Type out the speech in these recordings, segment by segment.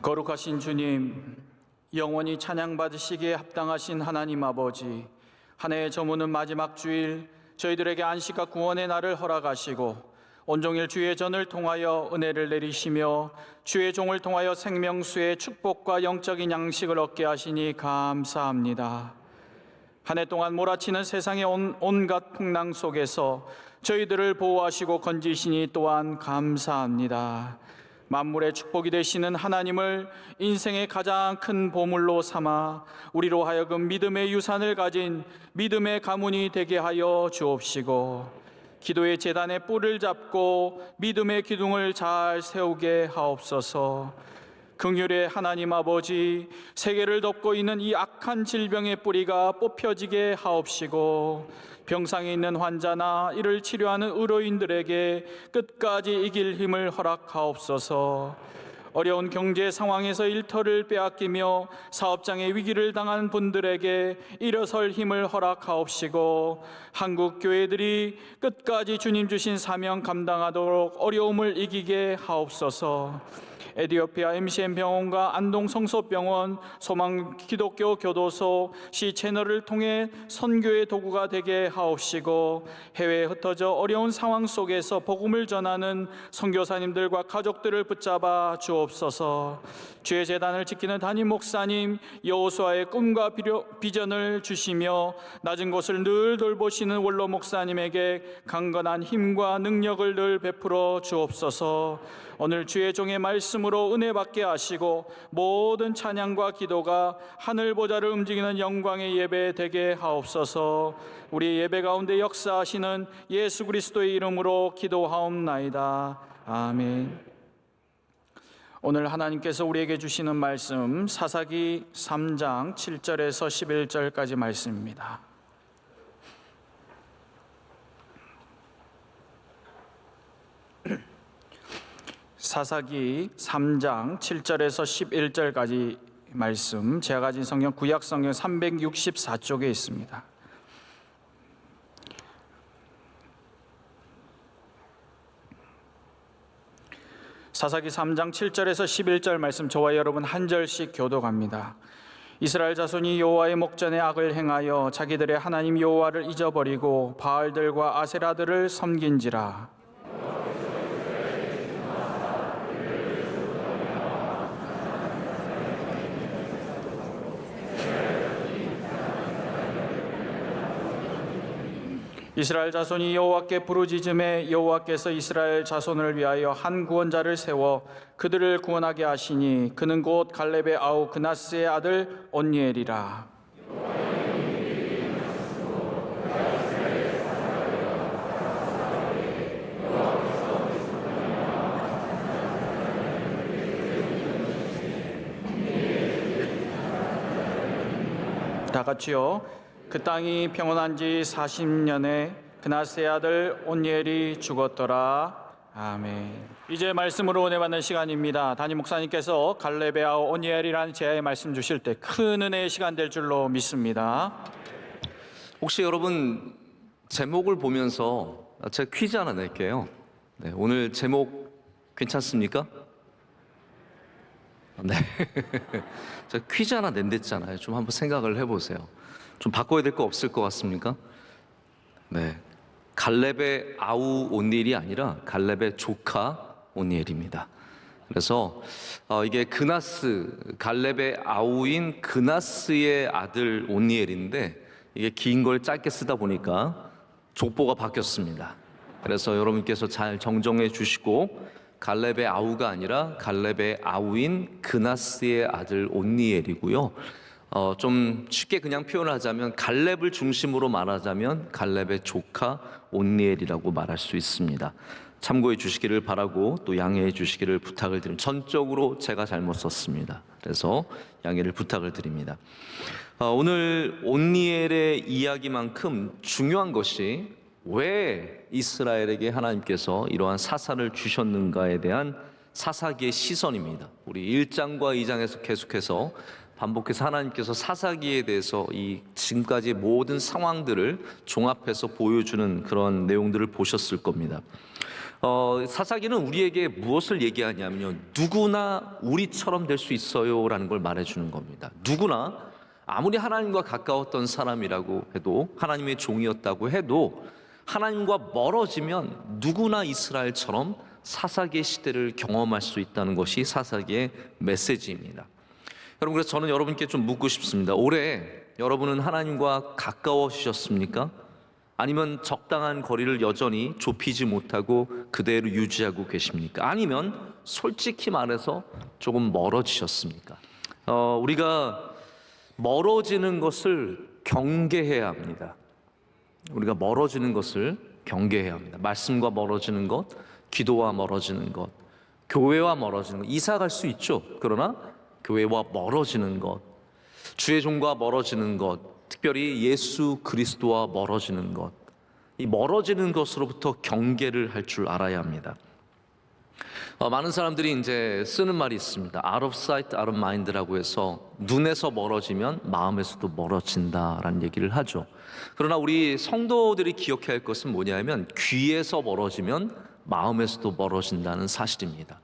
거룩하신 주님, 영원히 찬양받으시기에 합당하신 하나님 아버지, 한 해의 저무는 마지막 주일 저희들에게 안식과 구원의 날을 허락하시고 온종일 주의 전을 통하여 은혜를 내리시며 주의 종을 통하여 생명수의 축복과 영적인 양식을 얻게 하시니 감사합니다. 한 해 동안 몰아치는 세상의 온갖 풍랑 속에서 저희들을 보호하시고 건지시니 또한 감사합니다. 만물의 축복이 되시는 하나님을 인생의 가장 큰 보물로 삼아 우리로 하여금 믿음의 유산을 가진 믿음의 가문이 되게 하여 주옵시고, 기도의 제단의 뿔을 잡고 믿음의 기둥을 잘 세우게 하옵소서. 긍휼의 하나님 아버지, 세계를 덮고 있는 이 악한 질병의 뿌리가 뽑혀지게 하옵시고, 병상에 있는 환자나 이를 치료하는 의료인들에게 끝까지 이길 힘을 허락하옵소서. 어려운 경제 상황에서 일터를 빼앗기며 사업장의 위기를 당한 분들에게 일어설 힘을 허락하옵시고, 한국 교회들이 끝까지 주님 주신 사명 감당하도록 어려움을 이기게 하옵소서. 에티오피아 MCM 병원과 안동 성소병원, 소망 기독교 교도소, 시 채널을 통해 선교의 도구가 되게 하옵시고, 해외에 흩어져 어려운 상황 속에서 복음을 전하는 선교사님들과 가족들을 붙잡아 주옵소서. 주의 재단을 지키는 담임 목사님 여호수아의 꿈과 비전을 주시며 낮은 곳을 늘 돌보시는 원로 목사님에게 강건한 힘과 능력을 늘 베풀어 주옵소서. 오늘 주의 종의 말씀으로 은혜 받게 하시고 모든 찬양과 기도가 하늘 보좌를 움직이는 영광의 예배 되게 하옵소서. 우리 예배 가운데 역사하시는 예수 그리스도의 이름으로 기도하옵나이다. 아멘. 오늘 하나님께서 우리에게 주시는 말씀 사사기 3장 7절에서 11절까지 말씀입니다. 사사기 3장 7절에서 11절까지 말씀, 제가 가진 성경 구약 성경 364쪽에 있습니다. 사사기 3장 7절에서 11절 말씀, 저와 여러분 한 절씩 교독합니다. 이스라엘 자손이 여호와의 목전에 악을 행하여 자기들의 하나님 여호와를 잊어버리고 바알들과 아세라들을 섬긴지라. 이스라엘 자손이 여호와께 부르짖음에 여호와께서 이스라엘 자손을 위하여 한 구원자를 세워 그들을 구원하게 하시니 그는 곧 갈렙의 아우 그나스의 아들 온니엘이라. 다 같이요. 그 땅이 평온한 지 40년에 그나스의 아들 온니엘이 죽었더라. 아멘. 이제 말씀으로 은혜 받는 시간입니다. 담임 목사님께서 갈렙의 아우 온니엘이라는 제야의 말씀 주실 때 큰 은혜의 시간 될 줄로 믿습니다. 혹시 여러분 제목을 보면서 제가 퀴즈 하나 낼게요. 네, 오늘 제목 괜찮습니까? 네. 제가 퀴즈 하나 낸댔잖아요. 좀 한번 생각을 해보세요. 좀 바꿔야 될 거 없을 것 같습니까? 네, 갈렙의 아우 온니엘이 아니라 갈렙의 조카 온니엘입니다. 그래서 이게 그나스, 갈렙의 아우인 그나스의 아들 온니엘인데 이게 긴 걸 짧게 쓰다 보니까 족보가 바뀌었습니다. 그래서 여러분께서 잘 정정해 주시고, 갈렙의 아우가 아니라 갈렙의 아우인 그나스의 아들 온니엘이고요. 좀 쉽게 그냥 표현하자면, 갈렙을 중심으로 말하자면 갈렙의 조카 온니엘이라고 말할 수 있습니다. 참고해 주시기를 바라고 또 양해해 주시기를 부탁을 드립니다. 전적으로 제가 잘못 썼습니다. 그래서 양해를 부탁을 드립니다. 오늘 온니엘의 이야기만큼 중요한 것이 왜 이스라엘에게 하나님께서 이러한 사사를 주셨는가에 대한 사사기의 시선입니다. 우리 1장과 2장에서 계속해서 반복해서 하나님께서 사사기에 대해서 이 지금까지 모든 상황들을 종합해서 보여주는 그런 내용들을 보셨을 겁니다. 사사기는 우리에게 무엇을 얘기하냐면요, 누구나 우리처럼 될 수 있어요라는 걸 말해주는 겁니다. 누구나 아무리 하나님과 가까웠던 사람이라고 해도, 하나님의 종이었다고 해도 하나님과 멀어지면 누구나 이스라엘처럼 사사기의 시대를 경험할 수 있다는 것이 사사기의 메시지입니다. 여러분, 그래서 저는 여러분께 좀 묻고 싶습니다. 올해 여러분은 하나님과 가까워지셨습니까? 아니면 적당한 거리를 여전히 좁히지 못하고 그대로 유지하고 계십니까? 아니면 솔직히 말해서 조금 멀어지셨습니까? 우리가 멀어지는 것을 경계해야 합니다. 우리가 멀어지는 것을 경계해야 합니다. 말씀과 멀어지는 것, 기도와 멀어지는 것, 교회와 멀어지는 것, 이사 갈 수 있죠. 그러나 교회와 멀어지는 것, 주의 종과 멀어지는 것, 특별히 예수 그리스도와 멀어지는 것, 이 멀어지는 것으로부터 경계를 할 줄 알아야 합니다. 많은 사람들이 이제 쓰는 말이 있습니다. Out of sight, out of mind라고 해서 눈에서 멀어지면 마음에서도 멀어진다라는 얘기를 하죠. 그러나 우리 성도들이 기억해야 할 것은 뭐냐면 귀에서 멀어지면 마음에서도 멀어진다는 사실입니다.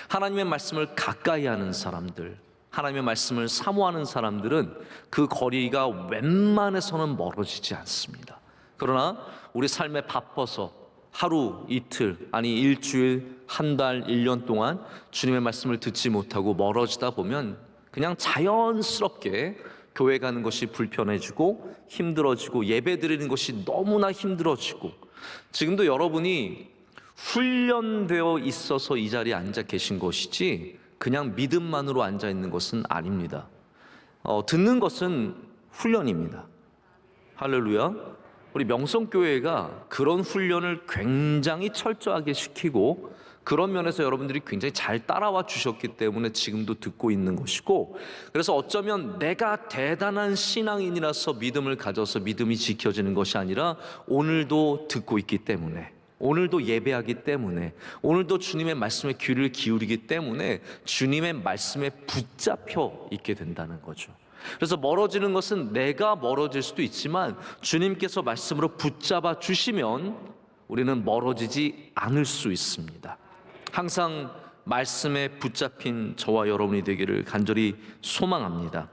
하나님의 말씀을 가까이 하는 사람들, 하나님의 말씀을 사모하는 사람들은 그 거리가 웬만해서는 멀어지지 않습니다. 그러나 우리 삶에 바빠서 하루, 이틀, 아니 일주일, 한 달, 1년 동안 주님의 말씀을 듣지 못하고 멀어지다 보면 그냥 자연스럽게 교회 가는 것이 불편해지고 힘들어지고 예배 드리는 것이 너무나 힘들어지고, 지금도 여러분이 훈련되어 있어서 이 자리에 앉아 계신 것이지 그냥 믿음만으로 앉아 있는 것은 아닙니다. 듣는 것은 훈련입니다. 할렐루야. 우리 명성교회가 그런 훈련을 굉장히 철저하게 시키고, 그런 면에서 여러분들이 굉장히 잘 따라와 주셨기 때문에 지금도 듣고 있는 것이고, 그래서 어쩌면 내가 대단한 신앙인이라서 믿음을 가져서 믿음이 지켜지는 것이 아니라 오늘도 듣고 있기 때문에, 오늘도 예배하기 때문에, 오늘도 주님의 말씀에 귀를 기울이기 때문에 주님의 말씀에 붙잡혀 있게 된다는 거죠. 그래서 멀어지는 것은 내가 멀어질 수도 있지만 주님께서 말씀으로 붙잡아 주시면 우리는 멀어지지 않을 수 있습니다. 항상 말씀에 붙잡힌 저와 여러분이 되기를 간절히 소망합니다.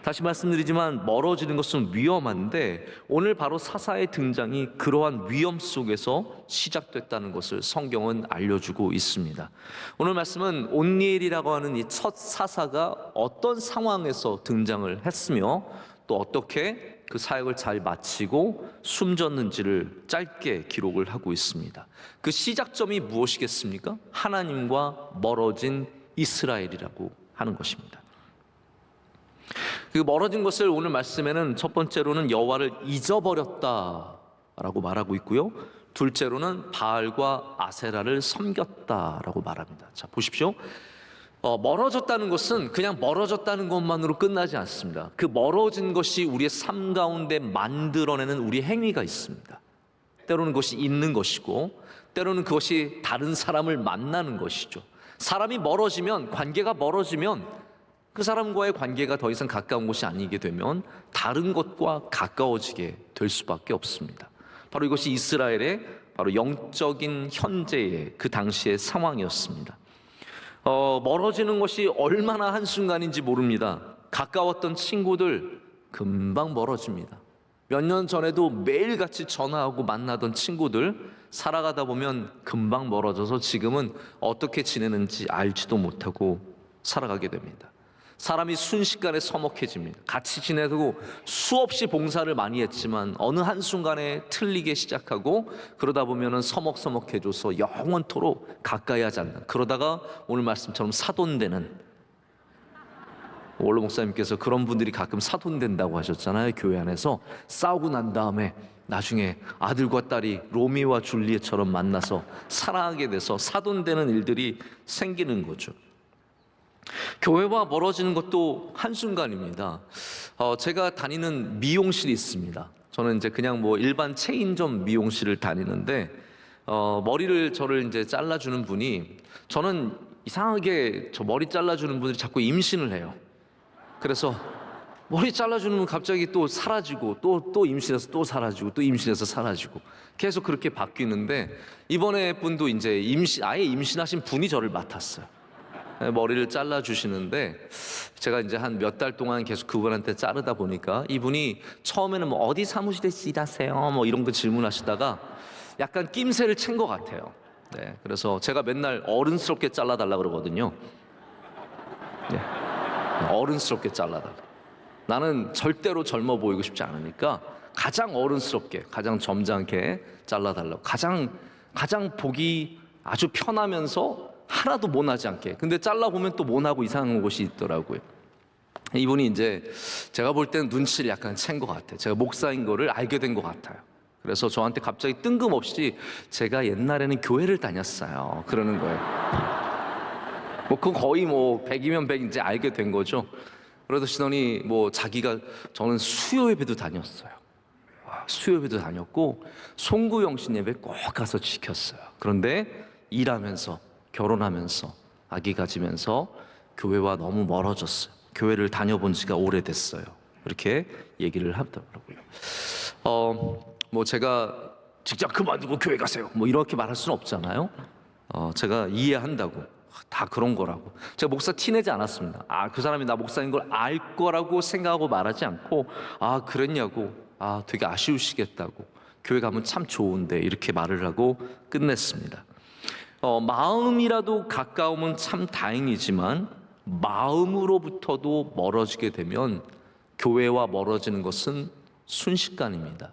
다시 말씀드리지만 멀어지는 것은 위험한데, 오늘 바로 사사의 등장이 그러한 위험 속에서 시작됐다는 것을 성경은 알려주고 있습니다. 오늘 말씀은 온니엘이라고 하는 이 첫 사사가 어떤 상황에서 등장을 했으며 또 어떻게 그 사역을 잘 마치고 숨졌는지를 짧게 기록을 하고 있습니다. 그 시작점이 무엇이겠습니까? 하나님과 멀어진 이스라엘이라고 하는 것입니다. 그 멀어진 것을 오늘 말씀에는 첫 번째로는 여호와를 잊어버렸다라고 말하고 있고요, 둘째로는 바알과 아세라를 섬겼다라고 말합니다. 자, 보십시오. 멀어졌다는 것은 그냥 멀어졌다는 것만으로 끝나지 않습니다. 그 멀어진 것이 우리의 삶 가운데 만들어내는 우리 행위가 있습니다. 때로는 그것이 있는 것이고, 때로는 그것이 다른 사람을 만나는 것이죠. 사람이 멀어지면, 관계가 멀어지면 그 사람과의 관계가 더 이상 가까운 것이 아니게 되면 다른 것과 가까워지게 될 수밖에 없습니다. 바로 이것이 이스라엘의 바로 영적인 현재의 그 당시의 상황이었습니다. 멀어지는 것이 얼마나 한순간인지 모릅니다. 가까웠던 친구들 금방 멀어집니다. 몇 년 전에도 매일같이 전화하고 만나던 친구들 살아가다 보면 금방 멀어져서 지금은 어떻게 지내는지 알지도 못하고 살아가게 됩니다. 사람이 순식간에 서먹해집니다. 같이 지내고 수없이 봉사를 많이 했지만 어느 한순간에 틀리게 시작하고, 그러다 보면 서먹서먹해져서 영원토록 가까이 하지 않는, 그러다가 오늘 말씀처럼 사돈되는, 원로 목사님께서 그런 분들이 가끔 사돈된다고 하셨잖아요. 교회 안에서 싸우고 난 다음에 나중에 아들과 딸이 로미오와 줄리엣처럼 만나서 사랑하게 돼서 사돈되는 일들이 생기는 거죠. 교회와 멀어지는 것도 한순간입니다. 제가 다니는 미용실이 있습니다. 저는 이제 그냥 뭐 일반 체인점 미용실을 다니는데, 머리를 저를 이제 잘라주는 분이, 저는 이상하게 저 머리 잘라주는 분들이 자꾸 임신을 해요. 그래서 머리 잘라주는 분 갑자기 또 사라지고 또 임신해서 또 사라지고 또 임신해서 사라지고 계속 그렇게 바뀌는데 이번에 분도 이제 아예 임신하신 분이 저를 맡았어요. 머리를 잘라주시는데 제가 이제 한 몇 달 동안 계속 그분한테 자르다 보니까 이분이 처음에는 뭐 어디 사무실에서 일하세요? 뭐 이런 거 질문하시다가 약간 낌새를 챈 것 같아요. 네, 그래서 제가 맨날 어른스럽게 잘라달라 그러거든요. 네, 어른스럽게 잘라달라. 나는 절대로 젊어 보이고 싶지 않으니까 가장 어른스럽게, 가장 점잖게 잘라달라고. 가장 보기 아주 편하면서 하나도 모나지 않게. 근데 잘라보면 또 모나고 이상한 곳이 있더라고요. 이분이 이제 제가 볼 때는 눈치를 약간 챈 것 같아요. 제가 목사인 거를 알게 된 것 같아요. 그래서 저한테 갑자기 뜬금없이 제가 옛날에는 교회를 다녔어요. 그러는 거예요. 뭐 그건 거의 뭐 100이면 100 이제 알게 된 거죠. 그러더니 뭐 자기가 저는 수요 예배도 다녔어요. 수요 예배도 다녔고 송구영신 예배 꼭 가서 지켰어요. 그런데 일하면서 결혼하면서 아기 가지면서 교회와 너무 멀어졌어요. 교회를 다녀본 지가 오래됐어요. 이렇게 얘기를 하더라고요. 뭐 제가 직장 그만두고 교회 가세요. 뭐 이렇게 말할 수는 없잖아요. 제가 이해한다고. 다 그런 거라고. 제가 목사 티내지 않았습니다. 그 사람이 나 목사인 걸 알 거라고 생각하고 말하지 않고 그랬냐고. 되게 아쉬우시겠다고. 교회 가면 참 좋은데 이렇게 말을 하고 끝냈습니다. 마음이라도 가까우면 참 다행이지만 마음으로부터도 멀어지게 되면 교회와 멀어지는 것은 순식간입니다.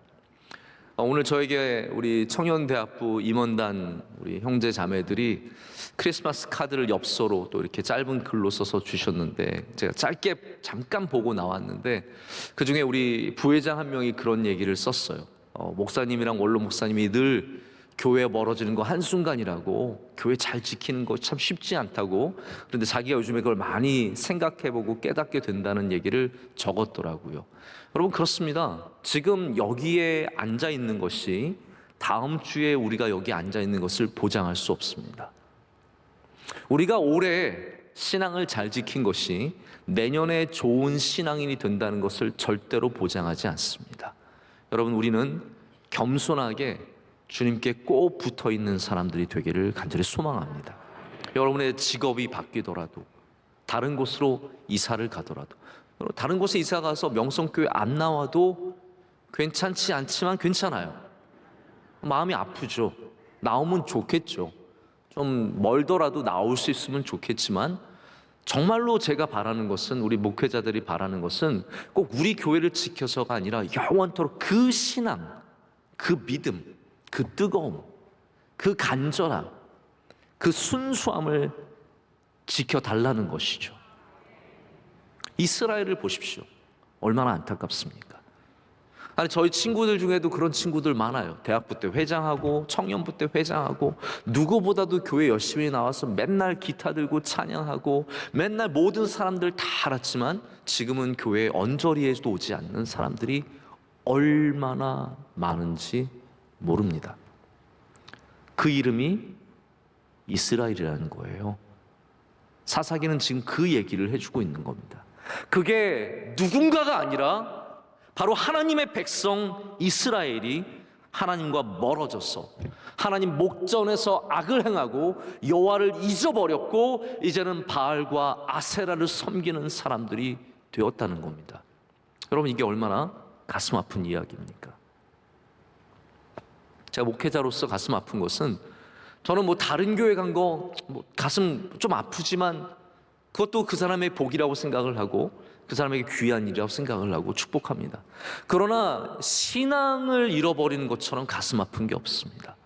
오늘 저에게 우리 청년대학부 임원단 우리 형제 자매들이 크리스마스 카드를 엽서로 또 이렇게 짧은 글로 써서 주셨는데 제가 짧게 잠깐 보고 나왔는데 그중에 우리 부회장 한 명이 그런 얘기를 썼어요. 목사님이랑 원로 목사님이 늘 교회 멀어지는 거 한순간이라고, 교회 잘 지키는 거 참 쉽지 않다고, 그런데 자기가 요즘에 그걸 많이 생각해보고 깨닫게 된다는 얘기를 적었더라고요. 여러분, 그렇습니다. 지금 여기에 앉아 있는 것이 다음 주에 우리가 여기 앉아 있는 것을 보장할 수 없습니다. 우리가 올해 신앙을 잘 지킨 것이 내년에 좋은 신앙인이 된다는 것을 절대로 보장하지 않습니다. 여러분, 우리는 겸손하게 주님께 꼭 붙어 있는 사람들이 되기를 간절히 소망합니다. 여러분의 직업이 바뀌더라도, 다른 곳으로 이사를 가더라도, 다른 곳에 이사 가서 명성교회 안 나와도 괜찮지 않지만 괜찮아요. 마음이 아프죠. 나오면 좋겠죠. 좀 멀더라도 나올 수 있으면 좋겠지만 정말로 제가 바라는 것은, 우리 목회자들이 바라는 것은 꼭 우리 교회를 지켜서가 아니라 영원토록 그 신앙, 그 믿음, 그 뜨거움, 그 간절함, 그 순수함을 지켜달라는 것이죠. 이스라엘을 보십시오. 얼마나 안타깝습니까? 아니, 저희 친구들 중에도 그런 친구들 많아요. 대학부 때 회장하고 청년부 때 회장하고 누구보다도 교회 열심히 나와서 맨날 기타 들고 찬양하고 맨날 모든 사람들 다 알았지만 지금은 교회 언저리에도 오지 않는 사람들이 얼마나 많은지 모릅니다. 그 이름이 이스라엘이라는 거예요. 사사기는 지금 그 얘기를 해주고 있는 겁니다. 그게 누군가가 아니라 바로 하나님의 백성 이스라엘이 하나님과 멀어져서 하나님 목전에서 악을 행하고 여호와를 잊어버렸고 이제는 바알과 아세라를 섬기는 사람들이 되었다는 겁니다. 여러분, 이게 얼마나 가슴 아픈 이야기입니까? 제가 목회자로서 가슴 아픈 것은, 저는 뭐 다른 교회 간 거 가슴 좀 아프지만 그것도 그 사람의 복이라고 생각을 하고 그 사람에게 귀한 일이라고 생각을 하고 축복합니다. 그러나 신앙을 잃어버리는 것처럼 가슴 아픈 게 없습니다.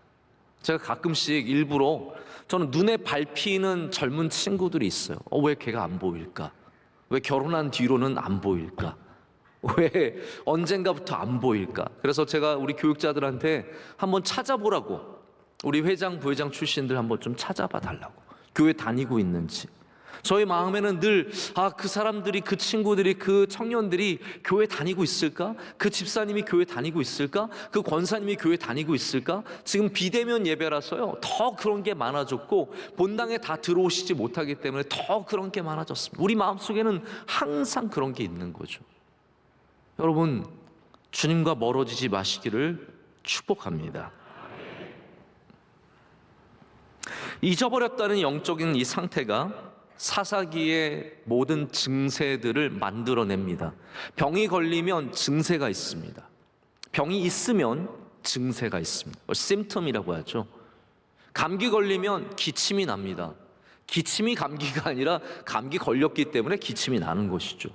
제가 가끔씩 일부러, 저는 눈에 밟히는 젊은 친구들이 있어요. 왜 걔가 안 보일까? 왜 결혼한 뒤로는 안 보일까? 왜 언젠가부터 안 보일까? 그래서 제가 우리 교육자들한테 한번 찾아보라고, 우리 회장, 부회장 출신들 한번 좀 찾아봐 달라고, 교회 다니고 있는지. 저희 마음에는 늘 그 사람들이, 그 친구들이, 그 청년들이 교회 다니고 있을까? 그 집사님이 교회 다니고 있을까? 그 권사님이 교회 다니고 있을까? 지금 비대면 예배라서요, 더 그런 게 많아졌고 본당에 다 들어오시지 못하기 때문에 더 그런 게 많아졌습니다. 우리 마음속에는 항상 그런 게 있는 거죠. 여러분, 주님과 멀어지지 마시기를 축복합니다. 잊어버렸다는 영적인 이 상태가 사사기의 모든 증세들을 만들어냅니다. 병이 걸리면 증세가 있습니다. 병이 있으면 증세가 있습니다. 심텀이라고 하죠. 감기 걸리면 기침이 납니다. 기침이 감기가 아니라 감기 걸렸기 때문에 기침이 나는 것이죠.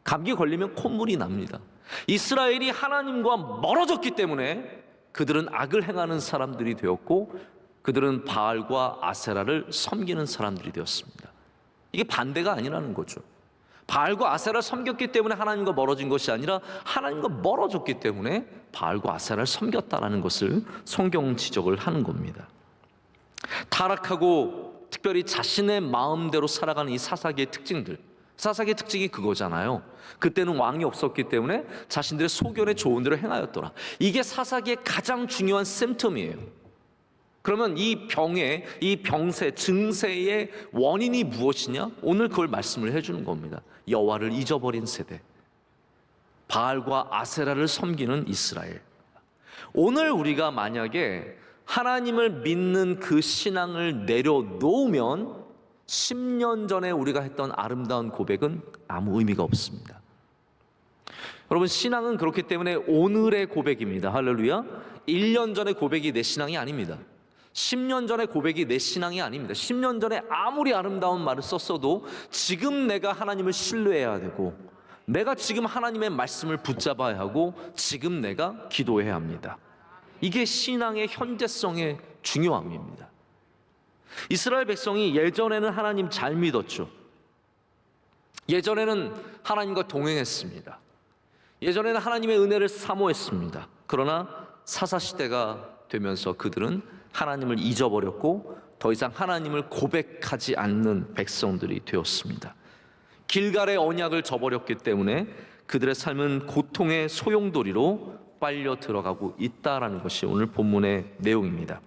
감기 걸리면 콧물이 납니다. 이스라엘이 하나님과 멀어졌기 때문에 그들은 악을 행하는 사람들이 되었고, 그들은 바알과 아세라를 섬기는 사람들이 되었습니다. 이게 반대가 아니라는 거죠. 바알과 아세라를 섬겼기 때문에 하나님과 멀어진 것이 아니라 하나님과 멀어졌기 때문에 바알과 아세라를 섬겼다라는 것을 성경 지적을 하는 겁니다. 타락하고 특별히 자신의 마음대로 살아가는 이 사사기의 특징들, 사사기의 특징이 그거잖아요. 그때는 왕이 없었기 때문에 자신들의 소견에 좋은 대로 행하였더라. 이게 사사기의 가장 중요한 심텀이에요. 그러면 이 병의, 이 병세, 증세의 원인이 무엇이냐? 오늘 그걸 말씀을 해주는 겁니다. 여호와를 잊어버린 세대, 바알과 아세라를 섬기는 이스라엘. 오늘 우리가 만약에 하나님을 믿는 그 신앙을 내려놓으면 10년 전에 우리가 했던 아름다운 고백은 아무 의미가 없습니다. 여러분, 신앙은 그렇기 때문에 오늘의 고백입니다. 할렐루야. 1년 전의 고백이 내 신앙이 아닙니다. 10년 전의 고백이 내 신앙이 아닙니다. 10년 전에 아무리 아름다운 말을 썼어도 지금 내가 하나님을 신뢰해야 되고, 내가 지금 하나님의 말씀을 붙잡아야 하고, 지금 내가 기도해야 합니다. 이게 신앙의 현재성의 중요함입니다. 이스라엘 백성이 예전에는 하나님 잘 믿었죠. 예전에는 하나님과 동행했습니다. 예전에는 하나님의 은혜를 사모했습니다. 그러나 사사시대가 되면서 그들은 하나님을 잊어버렸고 더 이상 하나님을 고백하지 않는 백성들이 되었습니다. 길갈의 언약을 저버렸기 때문에 그들의 삶은 고통의 소용돌이로 빨려 들어가고 있다라는 것이 오늘 본문의 내용입니다.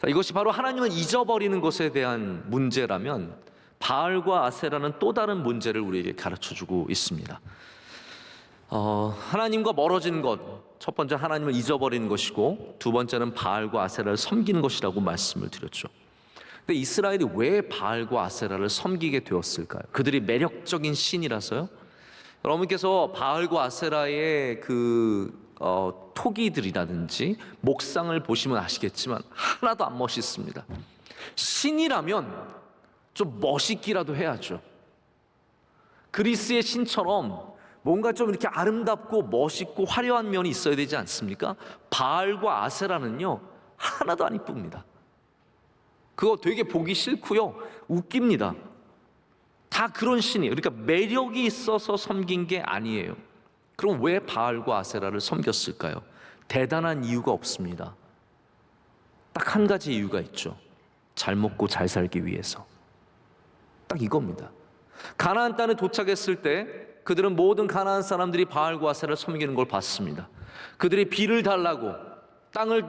자, 이것이 바로 하나님을 잊어버리는 것에 대한 문제라면, 바알과 아세라는 또 다른 문제를 우리에게 가르쳐주고 있습니다. 하나님과 멀어지는 것, 첫 번째 하나님을 잊어버리는 것이고, 두 번째는 바알과 아세라를 섬기는 것이라고 말씀을 드렸죠. 근데 이스라엘이 왜 바알과 아세라를 섬기게 되었을까요? 그들이 매력적인 신이라서요? 여러분께서 바알과 아세라의 토기들이라든지 목상을 보시면 아시겠지만 하나도 안 멋있습니다. 신이라면 좀 멋있기라도 해야죠. 그리스의 신처럼 뭔가 좀 이렇게 아름답고 멋있고 화려한 면이 있어야 되지 않습니까? 바알과 아세라는요, 하나도 안 이쁩니다. 그거 되게 보기 싫고요, 웃깁니다. 다 그런 신이에요. 그러니까 매력이 있어서 섬긴 게 아니에요. 그럼 왜 바알과 아세라를 섬겼을까요? 대단한 이유가 없습니다. 딱 한 가지 이유가 있죠. 잘 먹고 잘 살기 위해서. 딱 이겁니다. 가나안 땅에 도착했을 때 그들은 모든 가나안 사람들이 바알과 아세라를 섬기는 걸 봤습니다. 그들이 비를 달라고, 땅을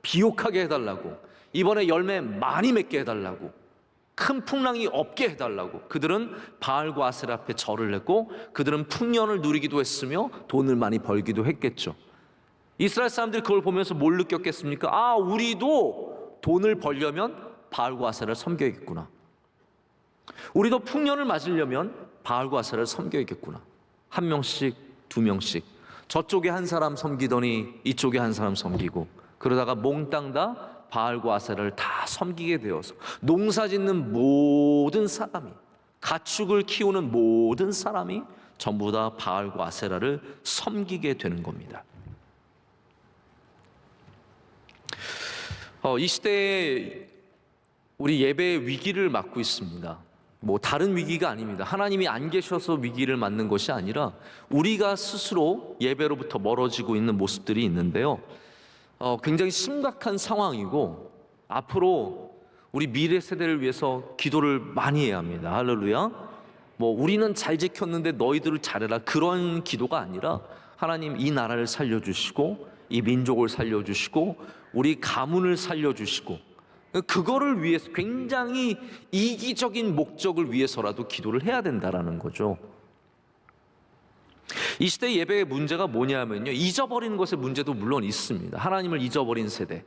비옥하게 해달라고, 이번에 열매 많이 맺게 해달라고, 큰 풍랑이 없게 해달라고 그들은 바알과 아세라 앞에 절을 했고, 그들은 풍년을 누리기도 했으며 돈을 많이 벌기도 했겠죠. 이스라엘 사람들이 그걸 보면서 뭘 느꼈겠습니까? 아, 우리도 돈을 벌려면 바알과 아세라를 섬겨야겠구나. 우리도 풍년을 맞으려면 바알과 아세라를 섬겨야겠구나. 한 명씩, 두 명씩, 저쪽에 한 사람 섬기더니 이쪽에 한 사람 섬기고, 그러다가 몽땅 다 바알과 아세라를 다 섬기게 되어서 농사 짓는 모든 사람이, 가축을 키우는 모든 사람이 전부 다 바알과 아세라를 섬기게 되는 겁니다. 이 시대에 우리 예배의 위기를 맞고 있습니다. 뭐 다른 위기가 아닙니다. 하나님이 안 계셔서 위기를 맞는 것이 아니라 우리가 스스로 예배로부터 멀어지고 있는 모습들이 있는데요. 굉장히 심각한 상황이고, 앞으로 우리 미래 세대를 위해서 기도를 많이 해야 합니다. 할렐루야. 뭐 우리는 잘 지켰는데 너희들을 잘해라, 그런 기도가 아니라 하나님 이 나라를 살려주시고 이 민족을 살려주시고 우리 가문을 살려주시고, 그거를 위해서 굉장히 이기적인 목적을 위해서라도 기도를 해야 된다라는 거죠. 이 시대 예배의 문제가 뭐냐면요, 잊어버리는 것의 문제도 물론 있습니다. 하나님을 잊어버린 세대,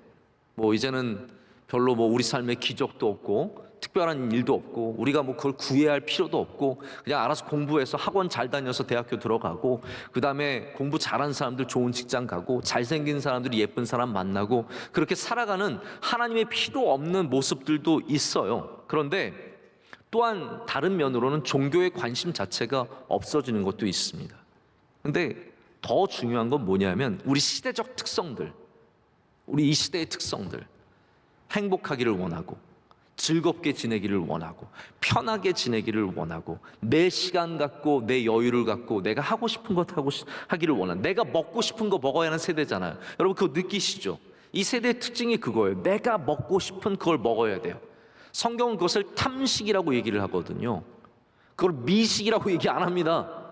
뭐 이제는 별로 뭐 우리 삶에 기적도 없고 특별한 일도 없고 우리가 뭐 그걸 구해야 할 필요도 없고 그냥 알아서 공부해서 학원 잘 다녀서 대학교 들어가고 그 다음에 공부 잘한 사람들 좋은 직장 가고 잘생긴 사람들이 예쁜 사람 만나고 그렇게 살아가는 하나님의 필요 없는 모습들도 있어요. 그런데 또한 다른 면으로는 종교의 관심 자체가 없어지는 것도 있습니다. 근데 더 중요한 건 뭐냐면 우리 시대적 특성들, 우리 이 시대의 특성들, 행복하기를 원하고 즐겁게 지내기를 원하고 편하게 지내기를 원하고 내 시간 갖고 내 여유를 갖고 내가 하고 싶은 것 하기를 원하는, 내가 먹고 싶은 거 먹어야 하는 세대잖아요. 여러분 그거 느끼시죠? 이 세대의 특징이 그거예요. 내가 먹고 싶은 그걸 먹어야 돼요. 성경은 그것을 탐식이라고 얘기를 하거든요. 그걸 미식이라고 얘기 안 합니다.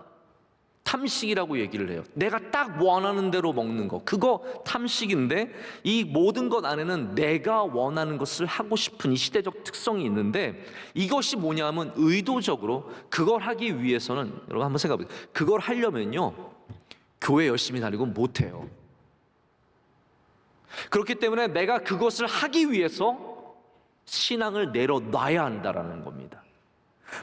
탐식이라고 얘기를 해요. 내가 딱 원하는 대로 먹는 거, 그거 탐식인데 이 모든 것 안에는 내가 원하는 것을 하고 싶은 이 시대적 특성이 있는데 이것이 뭐냐면 의도적으로 그걸 하기 위해서는, 여러분 한번 생각해 보세요. 그걸 하려면요 교회 열심히 다니고 못해요. 그렇기 때문에 내가 그것을 하기 위해서 신앙을 내려놔야 한다라는 겁니다.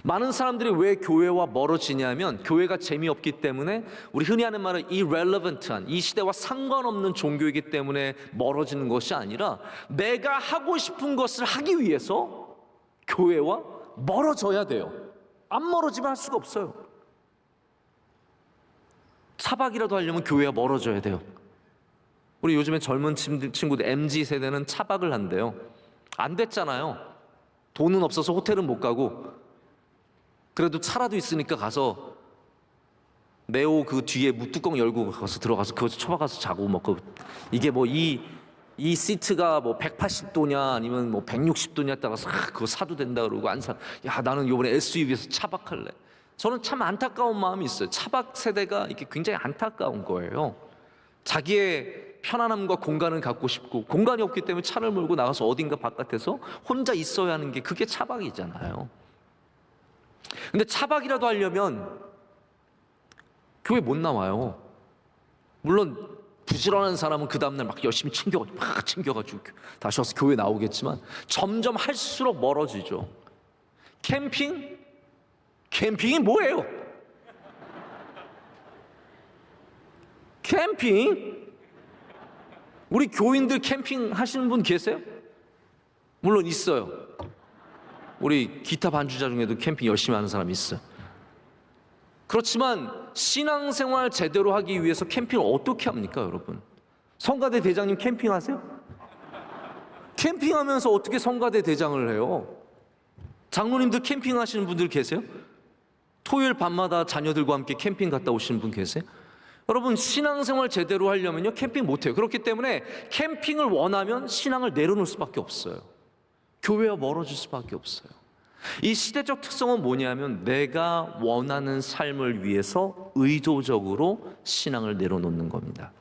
많은 사람들이 왜 교회와 멀어지냐면 교회가 재미없기 때문에, 우리 흔히 하는 말은 irrelevant한, 이 시대와 상관없는 종교이기 때문에 멀어지는 것이 아니라 내가 하고 싶은 것을 하기 위해서 교회와 멀어져야 돼요. 안 멀어지면 할 수가 없어요. 차박이라도 하려면 교회와 멀어져야 돼요. 우리 요즘에 젊은 친구들 MZ세대는 차박을 한대요. 안 됐잖아요. 돈은 없어서 호텔은 못 가고 그래도 차라도 있으니까 가서 네오 그 뒤에 무뚜껑 열고 가서 들어가서 그거 처박아서 자고 뭐 이게 뭐 이 시트가 뭐 180도냐 아니면 뭐 160도냐에 따라서 그거 사도 된다 그러고 안 사. 야 나는 요번에 SUV에서 차박할래. 저는 참 안타까운 마음이 있어요. 차박 세대가 이게 굉장히 안타까운 거예요. 자기의 편안함과 공간을 갖고 싶고 공간이 없기 때문에 차를 몰고 나가서 어딘가 바깥에서 혼자 있어야 하는 게 그게 차박이잖아요. 근데 차박이라도 하려면 교회 못 나와요. 물론 부지런한 사람은 그 다음날 막 열심히 챙겨가지고 다시 와서 교회 나오겠지만 점점 할수록 멀어지죠. 캠핑이 뭐예요? 캠핑? 우리 교인들 캠핑 하시는 분 계세요? 물론 있어요. 우리 기타 반주자 중에도 캠핑 열심히 하는 사람이 있어요. 그렇지만 신앙생활 제대로 하기 위해서 캠핑을 어떻게 합니까, 여러분? 성가대 대장님 캠핑하세요? 캠핑하면서 어떻게 성가대 대장을 해요? 장로님들 캠핑하시는 분들 계세요? 토요일 밤마다 자녀들과 함께 캠핑 갔다 오시는 분 계세요? 여러분 신앙생활 제대로 하려면요 캠핑 못해요. 그렇기 때문에 캠핑을 원하면 신앙을 내려놓을 수밖에 없어요. 교회와 멀어질 수밖에 없어요. 이 시대적 특성은 뭐냐면 내가 원하는 삶을 위해서 의도적으로 신앙을 내려놓는 겁니다.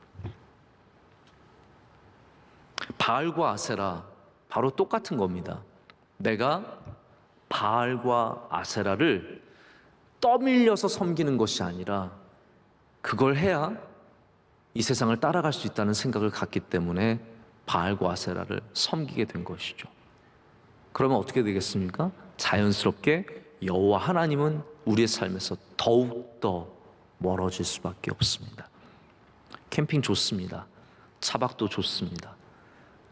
바알과 아세라 바로 똑같은 겁니다. 내가 바알과 아세라를 떠밀려서 섬기는 것이 아니라 그걸 해야 이 세상을 따라갈 수 있다는 생각을 갖기 때문에 바알과 아세라를 섬기게 된 것이죠. 그러면 어떻게 되겠습니까? 자연스럽게 여호와 하나님은 우리의 삶에서 더욱더 멀어질 수밖에 없습니다. 캠핑 좋습니다. 차박도 좋습니다.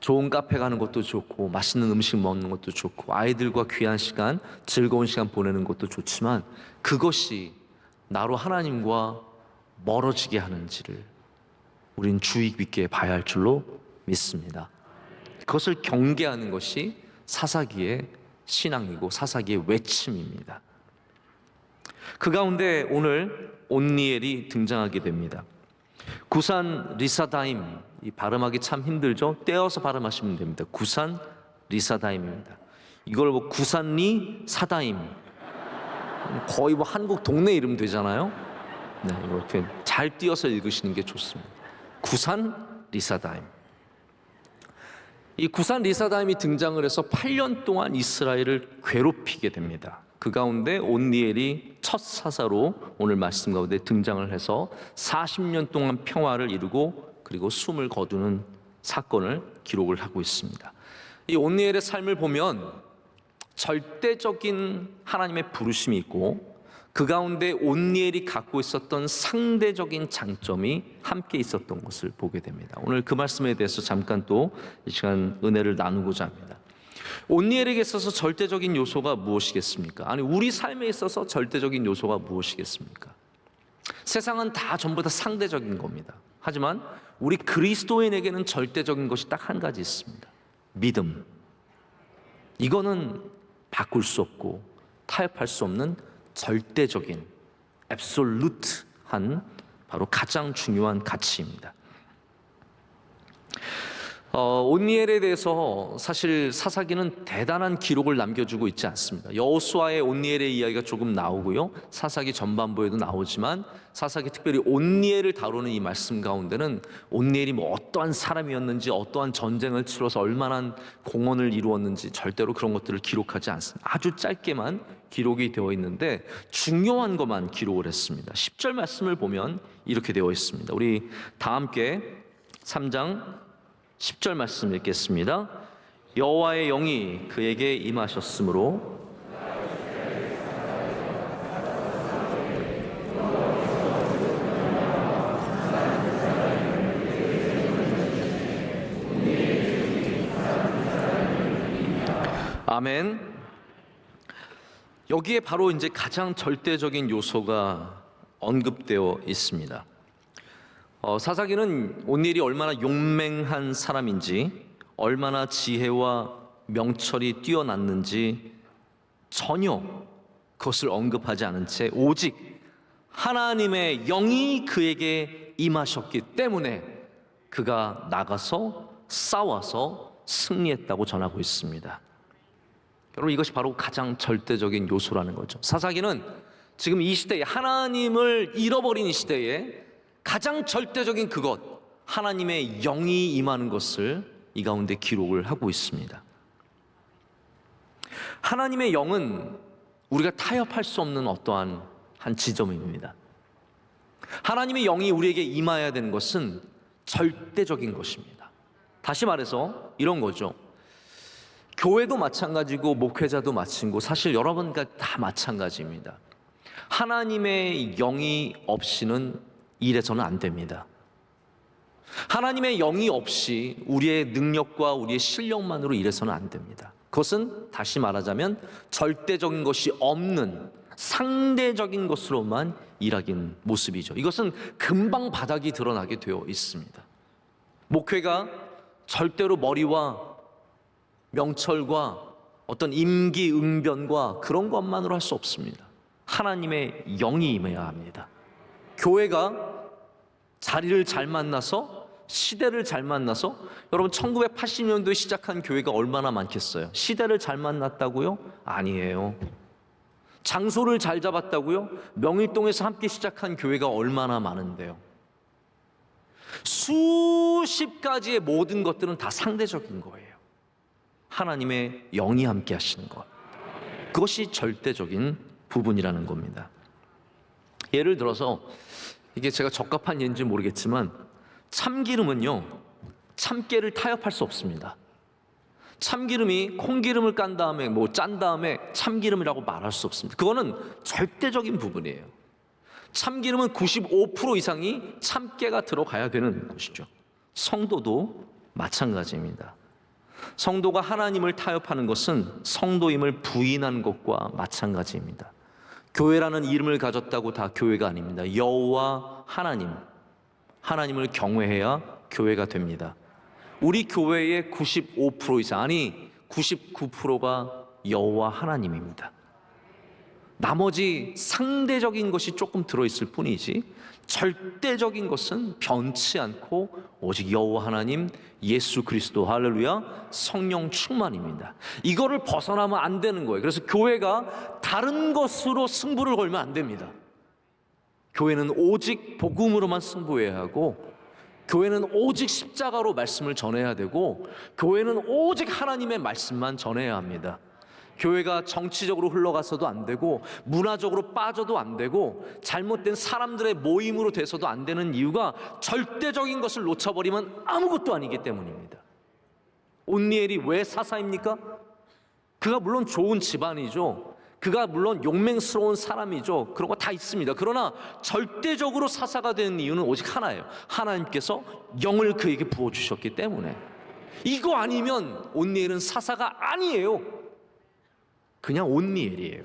좋은 카페 가는 것도 좋고 맛있는 음식 먹는 것도 좋고 아이들과 귀한 시간, 즐거운 시간 보내는 것도 좋지만 그것이 나로 하나님과 멀어지게 하는지를 우린 주의 깊게 봐야 할 줄로 믿습니다. 그것을 경계하는 것이 사사기의 신앙이고 사사기의 외침입니다. 그 가운데 오늘 온니엘이 등장하게 됩니다. 구산 리사다임, 이 발음하기 참 힘들죠? 떼어서 발음하시면 됩니다. 구산 리사다임입니다. 이걸 뭐 구산리 사다임, 거의 뭐 한국 동네 이름 되잖아요. 네, 이렇게 잘 띄어서 읽으시는 게 좋습니다. 구산 리사다임. 이 구산 리사다임이 등장을 해서 8년 동안 이스라엘을 괴롭히게 됩니다. 그 가운데 온니엘이 첫 사사로 오늘 말씀 가운데 등장을 해서 40년 동안 평화를 이루고 그리고 숨을 거두는 사건을 기록을 하고 있습니다. 이 온니엘의 삶을 보면 절대적인 하나님의 부르심이 있고 그 가운데 온니엘이 갖고 있었던 상대적인 장점이 함께 있었던 것을 보게 됩니다. 오늘 그 말씀에 대해서 잠깐 또 이 시간 은혜를 나누고자 합니다. 온니엘에게 있어서 절대적인 요소가 무엇이겠습니까? 아니, 우리 삶에 있어서 절대적인 요소가 무엇이겠습니까? 세상은 다 전부 다 상대적인 겁니다. 하지만 우리 그리스도인에게는 절대적인 것이 딱 한 가지 있습니다. 믿음. 이거는 바꿀 수 없고 타협할 수 없는 절대적인 앱솔루트한 바로 가장 중요한 가치입니다. 온니엘에 대해서 사실 사사기는 대단한 기록을 남겨주고 있지 않습니다. 여호수아의 온니엘의 이야기가 조금 나오고요, 사사기 전반부에도 나오지만 사사기 특별히 온니엘을 다루는 이 말씀 가운데는 온니엘이 뭐 어떠한 사람이었는지, 어떠한 전쟁을 치러서 얼마나 공헌을 이루었는지 절대로 그런 것들을 기록하지 않습니다. 아주 짧게만 기록이 되어 있는데 중요한 것만 기록을 했습니다. 10절 말씀을 보면 이렇게 되어 있습니다. 우리 다 함께 3장 10절 말씀 읽겠습니다. 여호와의 영이 그에게 임하셨으므로 아멘. 여기에 바로 이제 가장 절대적인 요소가 언급되어 있습니다. 사사기는 온니엘이 얼마나 용맹한 사람인지, 얼마나 지혜와 명철이 뛰어났는지 전혀 그것을 언급하지 않은 채 오직 하나님의 영이 그에게 임하셨기 때문에 그가 나가서 싸워서 승리했다고 전하고 있습니다. 여러분, 이것이 바로 가장 절대적인 요소라는 거죠. 사사기는 지금 이 시대에, 하나님을 잃어버린 이 시대에 가장 절대적인 그것, 하나님의 영이 임하는 것을 이 가운데 기록을 하고 있습니다. 하나님의 영은 우리가 타협할 수 없는 어떠한 한 지점입니다. 하나님의 영이 우리에게 임해야 되는 것은 절대적인 것입니다. 다시 말해서 이런 거죠. 교회도 마찬가지고 목회자도 마찬가지고 사실 여러분과 다 마찬가지입니다. 하나님의 영이 없이는 일해서는 안 됩니다. 하나님의 영이 없이 우리의 능력과 우리의 실력만으로 일해서는 안 됩니다. 그것은 다시 말하자면 절대적인 것이 없는 상대적인 것으로만 일하긴 모습이죠. 이것은 금방 바닥이 드러나게 되어 있습니다. 목회가 절대로 머리와 명철과 어떤 임기응변과 그런 것만으로 할 수 없습니다. 하나님의 영이 임해야 합니다. 교회가 자리를 잘 만나서, 시대를 잘 만나서, 여러분 1980년도에 시작한 교회가 얼마나 많겠어요? 시대를 잘 만났다고요? 아니에요. 장소를 잘 잡았다고요? 명일동에서 함께 시작한 교회가 얼마나 많은데요. 수십 가지의 모든 것들은 다 상대적인 거예요. 하나님의 영이 함께 하시는 것, 그것이 절대적인 부분이라는 겁니다. 예를 들어서 이게 제가 적합한 예인지 모르겠지만 참기름은요, 참깨를 타협할 수 없습니다. 참기름이 콩기름을 깐 다음에 짠 다음에 참기름이라고 말할 수 없습니다. 그거는 절대적인 부분이에요. 참기름은 95% 이상이 참깨가 들어가야 되는 것이죠. 성도도 마찬가지입니다. 성도가 하나님을 타협하는 것은 성도임을 부인한 것과 마찬가지입니다. 교회라는 이름을 가졌다고 다 교회가 아닙니다. 여호와 하나님, 하나님을 경외해야 교회가 됩니다. 우리 교회의 95% 이상, 아니 99%가 여호와 하나님입니다. 나머지 상대적인 것이 조금 들어있을 뿐이지 절대적인 것은 변치 않고 오직 여호와 하나님, 예수 그리스도, 할렐루야, 성령 충만입니다. 이거를 벗어나면 안 되는 거예요. 그래서 교회가 다른 것으로 승부를 걸면 안 됩니다. 교회는 오직 복음으로만 승부해야 하고, 교회는 오직 십자가로 말씀을 전해야 되고, 교회는 오직 하나님의 말씀만 전해야 합니다. 교회가 정치적으로 흘러가서도 안 되고 문화적으로 빠져도 안 되고 잘못된 사람들의 모임으로 돼서도 안 되는 이유가 절대적인 것을 놓쳐버리면 아무것도 아니기 때문입니다. 온니엘이 왜 사사입니까? 그가 물론 좋은 집안이죠. 그가 물론 용맹스러운 사람이죠. 그런 거 다 있습니다. 그러나 절대적으로 사사가 되는 이유는 오직 하나예요. 하나님께서 영을 그에게 부어주셨기 때문에. 이거 아니면 온니엘은 사사가 아니에요. 그냥 온니엘이에요.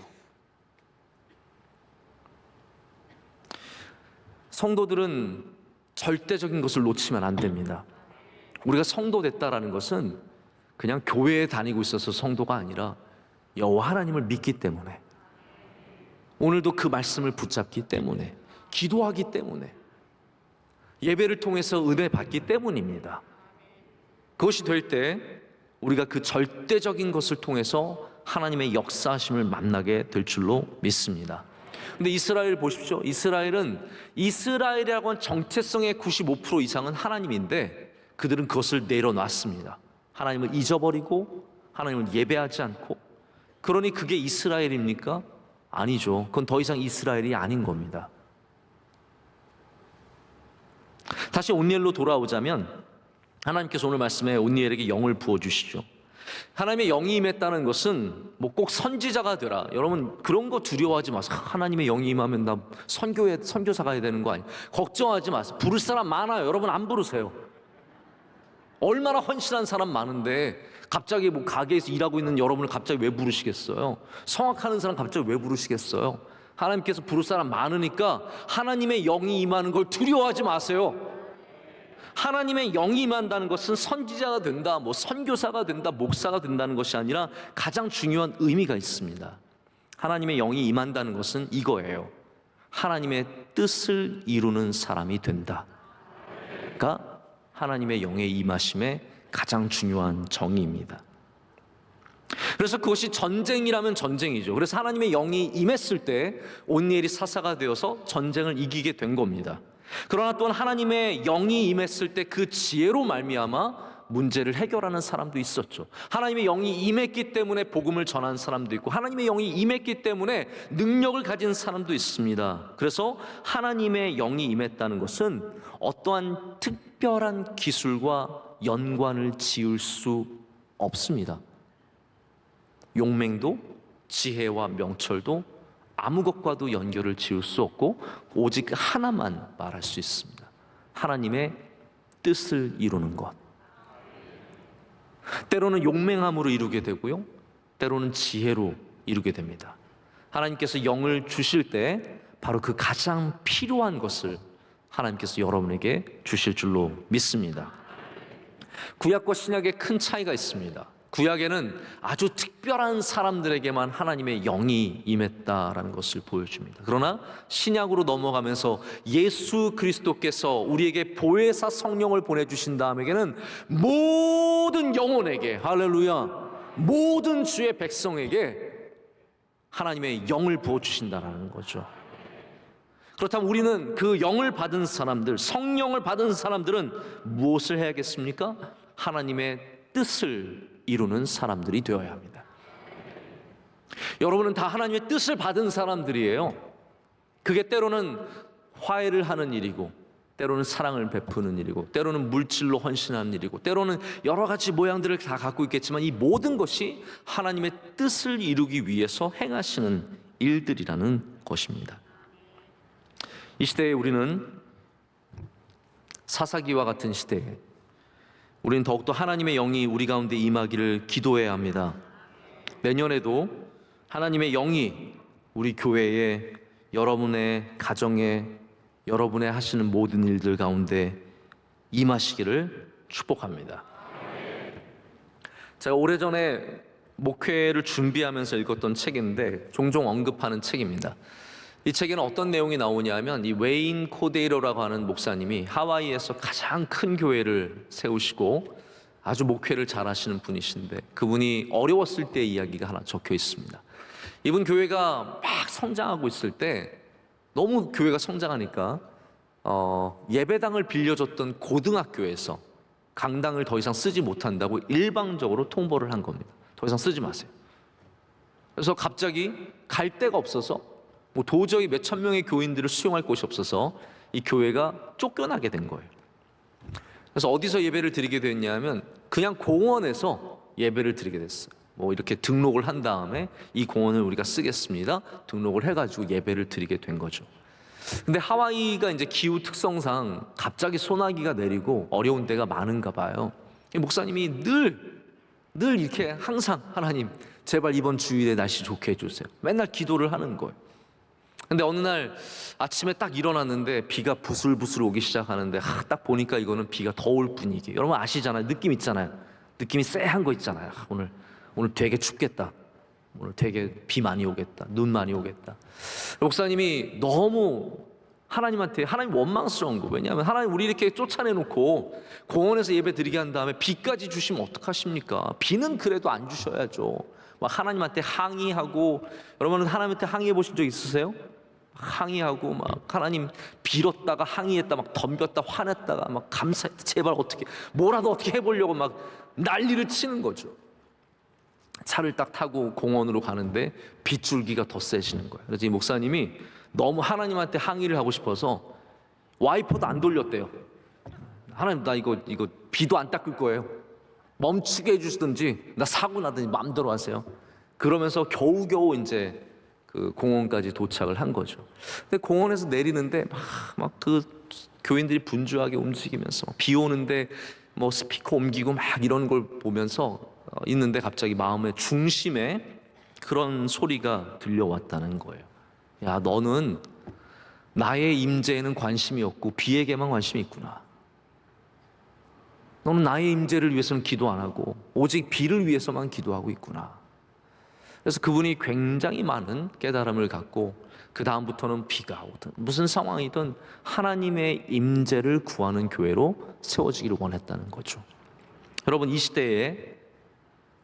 성도들은 절대적인 것을 놓치면 안 됩니다. 우리가 성도 됐다라는 것은 그냥 교회에 다니고 있어서 성도가 아니라 여호와 하나님을 믿기 때문에, 오늘도 그 말씀을 붙잡기 때문에, 기도하기 때문에, 예배를 통해서 은혜 받기 때문입니다. 그것이 될 때 우리가 그 절대적인 것을 통해서 하나님의 역사하심을 만나게 될 줄로 믿습니다. 근데 이스라엘 보십시오. 이스라엘이라고 하는 정체성의 95% 이상은 하나님인데 그들은 그것을 내려놨습니다. 하나님을 잊어버리고 하나님을 예배하지 않고. 그러니 그게 이스라엘입니까? 아니죠. 그건 더 이상 이스라엘이 아닌 겁니다. 다시 온니엘로 돌아오자면 하나님께서 오늘 말씀에 온니엘에게 영을 부어주시죠. 하나님의 영이 임했다는 것은 뭐 꼭 선지자가 되라, 여러분 그런 거 두려워하지 마세요. 하나님의 영이 임하면 나 선교사 가야 되는 거 아니에요. 걱정하지 마세요. 부를 사람 많아요. 여러분 안 부르세요. 얼마나 헌신한 사람 많은데 갑자기 뭐 가게에서 일하고 있는 여러분을 갑자기 왜 부르시겠어요? 성악하는 사람 갑자기 왜 부르시겠어요? 하나님께서 부를 사람 많으니까 하나님의 영이 임하는 걸 두려워하지 마세요. 하나님의 영이 임한다는 것은 선지자가 된다, 뭐 선교사가 된다, 목사가 된다는 것이 아니라 가장 중요한 의미가 있습니다. 하나님의 영이 임한다는 것은 이거예요. 하나님의 뜻을 이루는 사람이 된다가 하나님의 영의 임하심의 가장 중요한 정의입니다. 그래서 그것이 전쟁이라면 전쟁이죠. 그래서 하나님의 영이 임했을 때 온니엘이 사사가 되어서 전쟁을 이기게 된 겁니다. 그러나 또한 하나님의 영이 임했을 때 그 지혜로 말미암아 문제를 해결하는 사람도 있었죠. 하나님의 영이 임했기 때문에 복음을 전한 사람도 있고, 하나님의 영이 임했기 때문에 능력을 가진 사람도 있습니다. 그래서 하나님의 영이 임했다는 것은 어떠한 특별한 기술과 연관을 지을 수 없습니다. 용맹도 지혜와 명철도 아무 것과도 연결을 지을 수 없고 오직 하나만 말할 수 있습니다. 하나님의 뜻을 이루는 것. 때로는 용맹함으로 이루게 되고요, 때로는 지혜로 이루게 됩니다. 하나님께서 영을 주실 때 바로 그 가장 필요한 것을 하나님께서 여러분에게 주실 줄로 믿습니다. 구약과 신약에 큰 차이가 있습니다. 구약에는 아주 특별한 사람들에게만 하나님의 영이 임했다라는 것을 보여줍니다. 그러나 신약으로 넘어가면서 예수 그리스도께서 우리에게 보혜사 성령을 보내주신 다음에는 모든 영혼에게, 할렐루야, 모든 주의 백성에게 하나님의 영을 부어주신다라는 거죠. 그렇다면 우리는 그 영을 받은 사람들, 성령을 받은 사람들은 무엇을 해야겠습니까? 하나님의 뜻을 이루는 사람들이 되어야 합니다. 여러분은 다 하나님의 뜻을 받은 사람들이에요. 그게 때로는 화해를 하는 일이고, 때로는 사랑을 베푸는 일이고, 때로는 물질로 헌신하는 일이고, 때로는 여러 가지 모양들을 다 갖고 있겠지만 이 모든 것이 하나님의 뜻을 이루기 위해서 행하시는 일들이라는 것입니다. 이 시대에 우리는 사사기와 같은 시대에 우리는 더욱더 하나님의 영이 우리 가운데 임하기를 기도해야 합니다. 내년에도 하나님의 영이 우리 교회에, 여러분의 가정에, 여러분의 하시는 모든 일들 가운데 임하시기를 축복합니다. 제가 오래전에 목회를 준비하면서 읽었던 책인데 종종 언급하는 책입니다. 이 책에는 어떤 내용이 나오냐면, 이 웨인 코데이로라고 하는 목사님이 하와이에서 가장 큰 교회를 세우시고 아주 목회를 잘하시는 분이신데, 그분이 어려웠을 때의 이야기가 하나 적혀 있습니다. 이분 교회가 막 성장하고 있을 때, 너무 교회가 성장하니까 예배당을 빌려줬던 고등학교에서 강당을 더 이상 쓰지 못한다고 일방적으로 통보를 한 겁니다. 더 이상 쓰지 마세요. 그래서 갑자기 갈 데가 없어서 뭐 도저히 몇천 명의 교인들을 수용할 곳이 없어서 이 교회가 쫓겨나게 된 거예요. 그래서 어디서 예배를 드리게 됐냐면 그냥 공원에서 예배를 드리게 됐어요. 뭐 이렇게 등록을 한 다음에 이 공원을 우리가 쓰겠습니다. 등록을 해가지고 예배를 드리게 된 거죠. 근데 하와이가 이제 기후 특성상 갑자기 소나기가 내리고 어려운 때가 많은가 봐요. 목사님이 늘 이렇게 항상 하나님 제발 이번 주일에 날씨 좋게 해주세요. 맨날 기도를 하는 거예요. 근데 어느 날 아침에 딱 일어났는데 비가 부슬부슬 오기 시작하는데 딱 보니까 이거는 비가 더 올 분위기. 여러분 아시잖아요. 느낌 있잖아요. 느낌이 쎄한 거 있잖아요. 오늘 되게 춥겠다. 오늘 되게 비 많이 오겠다. 눈 많이 오겠다. 목사님이 너무 하나님 원망스러운 거. 왜냐하면 하나님 우리 이렇게 쫓아내놓고 공원에서 예배 드리게 한 다음에 비까지 주시면 어떡하십니까? 비는 그래도 안 주셔야죠. 막 하나님한테 항의하고, 여러분은 하나님한테 항의해 보신 적 있으세요? 항의하고 막 하나님 빌었다가 항의했다 막 덤볐다 화냈다가 막 감사했다 제발 뭐라도 어떻게 해보려고 막 난리를 치는 거죠. 차를 딱 타고 공원으로 가는데 빗줄기가 더 세지는 거예요. 그래서 이 목사님이 너무 하나님한테 항의를 하고 싶어서 와이퍼도 안 돌렸대요. 하나님 나 이거 비도 안 닦을 거예요. 멈추게 해주시든지 나 사고 나든지 마음대로 하세요. 그러면서 겨우겨우 이제 그 공원까지 도착을 한 거죠. 근데 공원에서 내리는데 막 그 교인들이 분주하게 움직이면서 비 오는데 뭐 스피커 옮기고 막 이런 걸 보면서 있는데 갑자기 마음의 중심에 그런 소리가 들려왔다는 거예요. 야, 너는 나의 임재에는 관심이 없고 비에게만 관심이 있구나. 너는 나의 임재를 위해서는 기도 안 하고 오직 비를 위해서만 기도하고 있구나. 그래서 그분이 굉장히 많은 깨달음을 갖고 그 다음부터는 비가 오든 무슨 상황이든 하나님의 임재를 구하는 교회로 세워지기를 원했다는 거죠. 여러분 이 시대에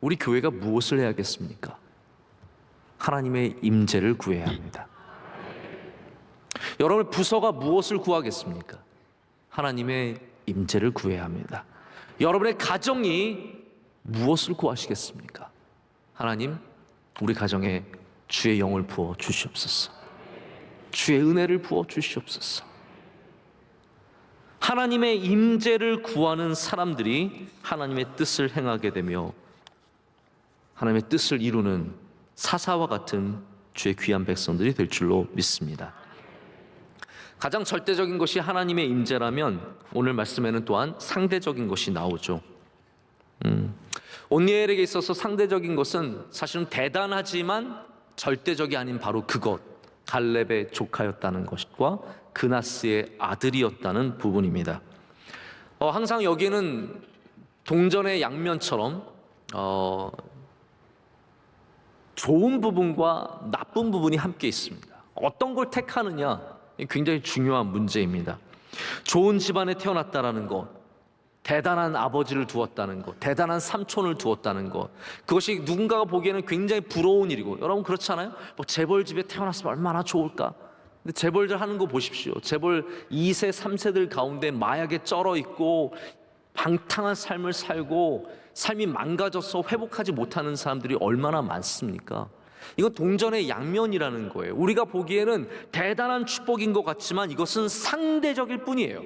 우리 교회가 무엇을 해야겠습니까? 하나님의 임재를 구해야 합니다. 여러분 부서가 무엇을 구하겠습니까? 하나님의 임재를 구해야 합니다. 여러분의 가정이 무엇을 구하시겠습니까? 하나님 우리 가정에 주의 영을 부어 주시옵소서. 주의 은혜를 부어 주시옵소서. 하나님의 임재를 구하는 사람들이 하나님의 뜻을 행하게 되며 하나님의 뜻을 이루는 사사와 같은 주의 귀한 백성들이 될 줄로 믿습니다. 가장 절대적인 것이 하나님의 임재라면 오늘 말씀에는 또한 상대적인 것이 나오죠. 온니엘에게 있어서 상대적인 것은 사실은 대단하지만 절대적이 아닌 바로 그것, 갈렙의 조카였다는 것과 그나스의 아들이었다는 부분입니다. 항상 여기에는 동전의 양면처럼 좋은 부분과 나쁜 부분이 함께 있습니다. 어떤 걸 택하느냐 굉장히 중요한 문제입니다. 좋은 집안에 태어났다라는 것, 대단한 아버지를 두었다는 것, 대단한 삼촌을 두었다는 것, 그것이 누군가가 보기에는 굉장히 부러운 일이고, 여러분 그렇잖아요? 뭐 재벌 집에 태어났으면 얼마나 좋을까? 근데 재벌들 하는 거 보십시오. 재벌 2세, 3세들 가운데 마약에 쩔어 있고 방탕한 삶을 살고 삶이 망가져서 회복하지 못하는 사람들이 얼마나 많습니까? 이건 동전의 양면이라는 거예요. 우리가 보기에는 대단한 축복인 것 같지만 이것은 상대적일 뿐이에요.